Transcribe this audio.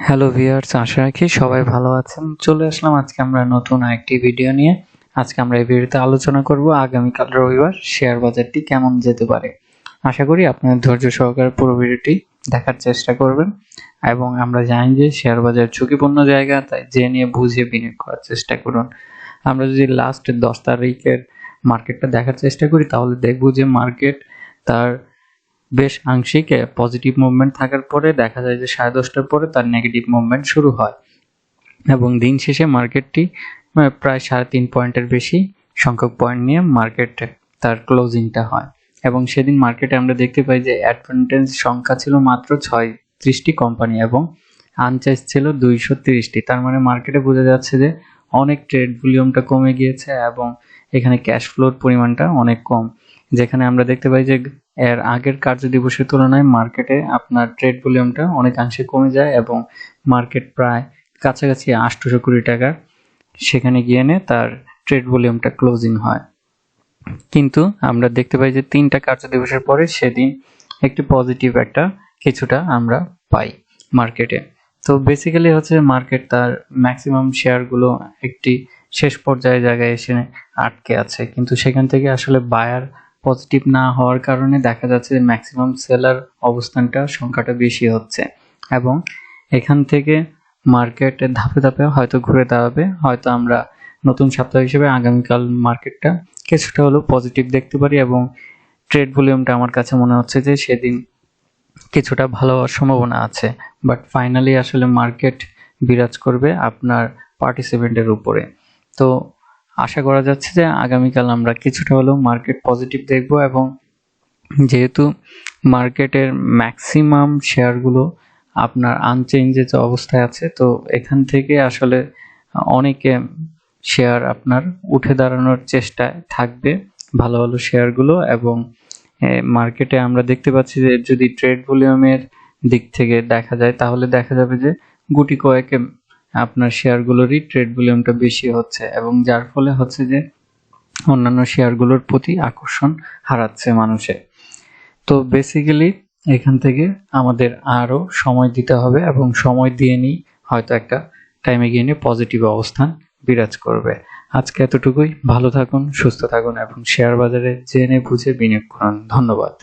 Hello viewers, আশা রাখি সবাই ভালো আছেন। চলে আসলাম আজকে আমরা নতুন আরেকটি ভিডিও নিয়ে। আজকে আমরা এই ভিডিওতে আলোচনা করব আগামীকাল রবিবার শেয়ার বাজারটি কেমন যেতে পারে। আশা করি আপনারা ধৈর্য সহকারে পুরো ভিডিওটি দেখার চেষ্টা করবেন এবং আমরা জানি যে শেয়ার বাজার ঝুঁকিপূর্ণ জায়গা, তাই জেনে বুঝে বিনিয়োগ করার চেষ্টা করুন। আমরা যদি লাস্ট 10 তারিখের মার্কেটটা দেখার চেষ্টা করি তাহলে দেখব যে মার্কেট তার বেশ আংশিক পজিটিভ মুভমেন্ট থাকার পরে দেখা যায় যে 10:30টার পরে তার নেগেটিভ মুভমেন্ট শুরু হয় এবং দিন শেষে মার্কেটটি প্রায় 3.5 পয়েন্টের বেশি সংখ্যক পয়েন্ট নিয়ে মার্কেট তার ক্লোজিংটা হয় এবং সেদিন মার্কেটে আমরা দেখতে পাই যে অ্যাডভান্টেজ সংখ্যা ছিল মাত্র 36টি কোম্পানি এবং আনচার্জ ছিল 230টি। তার মানে মার্কেটে বোঝা যাচ্ছে যে অনেক ট্রেড ভলিউমটা কমে গিয়েছে এবং এখানে ক্যাশ ফ্লোর পরিমাণটা অনেক কম, যেখানে আমরা দেখতে পাই যে এর আগের কার্য দিবসের তুলনায় মার্কেটে আপনার ট্রেড ভলিউমটা অনেকাংশে কমে যায় এবং মার্কেট প্রায় কাছাকাছি 800 কোটি টাকা সেখানে গিয়ে তার ট্রেড ভলিউমটা ক্লোজিং হয়। কিন্তু আমরা দেখতে পাই যে 3টা কার্য দিবসের পরে সেদিন একটি পজিটিভ কিছুটা আমরা পাই মার্কেটে। তো বেসিক্যালি হচ্ছে মার্কেট তার ম্যাক্সিমাম শেয়ারগুলো একটি শেষ পর্যায়ে জায়গায় এসে আটকে আছে, কিন্তু সেখান থেকে আসলে বায়ার পজিটিভ না হওয়ার কারণে দেখা যাচ্ছে যে ম্যাক্সিমাম সেলার সংখ্যাটা বেশি হচ্ছে এবং এখান থেকে মার্কেট ধাপে ধাপে হয়তো ঘুরে দাঁড়াবে। হয়তো আমরা নতুন সপ্তাহ হিসেবে আগামীকাল মার্কেটটা কিছুটা হলেও পজিটিভ দেখতে পারি এবং ট্রেড ভলিউমটা আমার কাছে মনে হচ্ছে যে সেদিন কিছুটা ভালো হওয়ার সম্ভাবনা আছে। বাট ফাইনালি আসলে মার্কেট বিরাজ করবে আপনার পার্টিসিপেন্টের উপরে। তো আশা করা যাচ্ছে যে আগামীকাল আমরা কিছুটা হলেও মার্কেট পজিটিভ দেখব এবং যেহেতু মার্কেটের ম্যাক্সিমাম শেয়ারগুলো আপনার আনচেঞ্জেজ অবস্থায় আছে, তো এখান থেকে আসলে অনেকে শেয়ার আপনার উঠে দাঁড়ানোর চেষ্টায় থাকবে ভালো ভালো শেয়ারগুলো এবং মার্কেটে আমরা দেখতে পাচ্ছি যে যদি ট্রেড ভলিউমের দিক থেকে দেখা যায় তাহলে দেখা যাবে যে গুটি কয়েকে আপনার শেয়ারগুলোরই ট্রেড ভলিউমটা বেশি হচ্ছে এবং যার ফলে হচ্ছে যে অন্যান্য শেয়ারগুলোর প্রতি আকর্ষণ হারাচ্ছে মানুষের। তো বেসিক্যালি এখান থেকে আমাদের আরো সময় দিতে হবে এবং সময় দিয়ে নিয়ে হয়তো একটা টাইমে গিয়ে পজিটিভ অবস্থান বিরাজ করবে। আজকে এতটুকুই। ভালো থাকুন, সুস্থ থাকুন এবং শেয়ার বাজারে জেনে বুঝে বিনিয়োগ করুন। ধন্যবাদ।